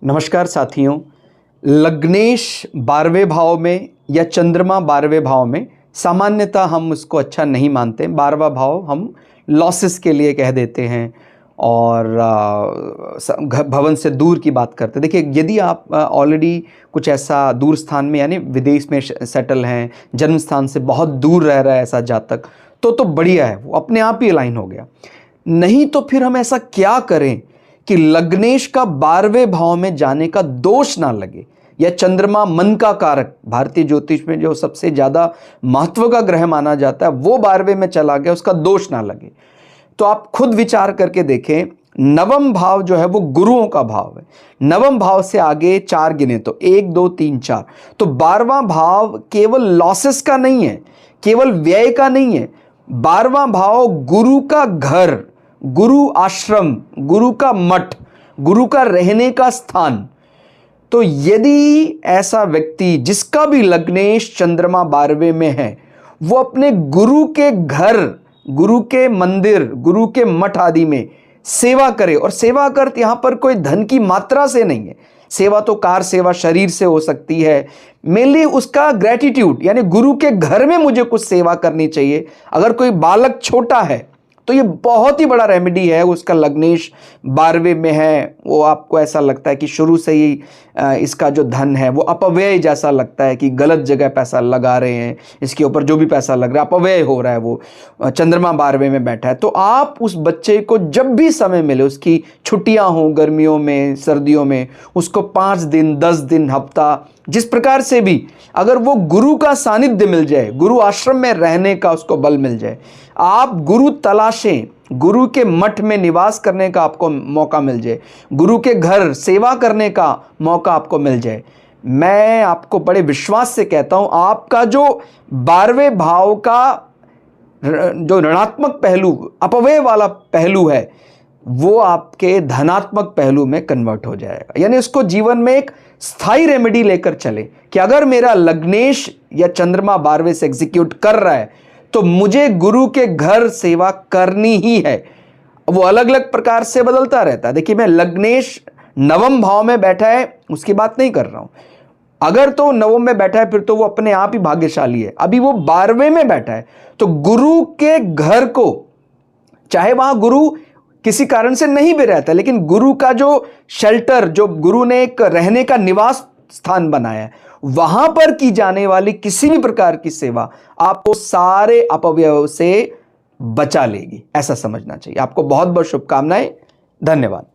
नमस्कार साथियों। लग्नेश 12वें भाव में या चंद्रमा 12वें भाव में सामान्यतः हम उसको अच्छा नहीं मानते। 12वां भाव हम लॉसेस के लिए कह देते हैं और भवन से दूर की बात करते हैं। देखिए, यदि आप ऑलरेडी कुछ ऐसा दूर स्थान में यानी विदेश में सेटल हैं, जन्म स्थान से बहुत दूर रह रहा है ऐसा जातक, तो बढ़िया है, वो अपने आप ही अलाइन हो गया। नहीं तो फिर हम ऐसा क्या करें कि लग्नेश का 12वें भाव में जाने का दोष ना लगे, या चंद्रमा मन का कारक, भारतीय ज्योतिष में जो सबसे ज्यादा महत्व का ग्रह माना जाता है, वो 12वें में चला गया, उसका दोष ना लगे। तो आप खुद विचार करके देखें, नवम भाव जो है वो गुरुओं का भाव है। नवम भाव से आगे 4 गिने तो 1 2 3 4, तो 12वां भाव केवल लॉसेस का नहीं है, केवल व्यय का नहीं है। 12वां भाव गुरु का घर, गुरु आश्रम, गुरु का मठ, गुरु का रहने का स्थान। तो यदि ऐसा व्यक्ति जिसका भी लग्नेश चंद्रमा 12वें में है, वो अपने गुरु के घर, गुरु के मंदिर, गुरु के मठ आदि में सेवा करे, और सेवा करते यहां पर कोई धन की मात्रा से नहीं है, सेवा तो कार सेवा शरीर से हो सकती है। मेनली उसका ग्रेटिट्यूड, यानी गुरु के घर में मुझे कुछ सेवा करनी चाहिए। अगर कोई बालक छोटा है तो ये बहुत ही बड़ा रेमेडी है। उसका लग्नेश 12वें में है, वो आपको ऐसा लगता है कि शुरू से ही इसका जो धन है वो अपव्यय जैसा लगता है कि गलत जगह पैसा लगा रहे हैं, इसके ऊपर जो भी पैसा लग रहा है अपव्यय हो रहा है, वो चंद्रमा 12वें में बैठा है। तो आप उस बच्चे को जब भी समय मिले, उसकी छुट्टियां हों गर्मियों में, सर्दियों में, उसको 5 दिन 10 दिन, हफ्ता, जिस प्रकार से भी, अगर वो गुरु का सानिध्य मिल जाए, गुरु आश्रम में रहने का उसको बल मिल जाए, आप गुरु तलाशें, गुरु के मठ में निवास करने का आपको मौका मिल जाए, गुरु के घर सेवा करने का मौका आपको मिल जाए, मैं आपको बड़े विश्वास से कहता हूं, आपका जो 12वें भाव का जो ऋणात्मक पहलू, अपव्यय वाला पहलू है, वो आपके धनात्मक पहलू में कन्वर्ट हो जाएगा। यानी उसको जीवन में एक स्थायी रेमेडी लेकर चले कि अगर मेरा लग्नेश या चंद्रमा 12वें से एग्जीक्यूट कर रहा है तो मुझे गुरु के घर सेवा करनी ही है। वो अलग अलग प्रकार से बदलता रहता है। देखिए, मैं लग्नेश नवम भाव में बैठा है उसकी बात नहीं कर रहा हूं। अगर तो नवम में बैठा है फिर तो वो अपने आप ही भाग्यशाली है। अभी वो 12वें में बैठा है तो गुरु के घर को, चाहे वहां गुरु किसी कारण से नहीं भी रहता, लेकिन गुरु का जो शेल्टर, जो गुरु ने एक रहने का निवास स्थान बनाया है, वहां पर की जाने वाली किसी भी प्रकार की सेवा आपको सारे अपव्यय से बचा लेगी, ऐसा समझना चाहिए। आपको बहुत बहुत शुभकामनाएं। धन्यवाद।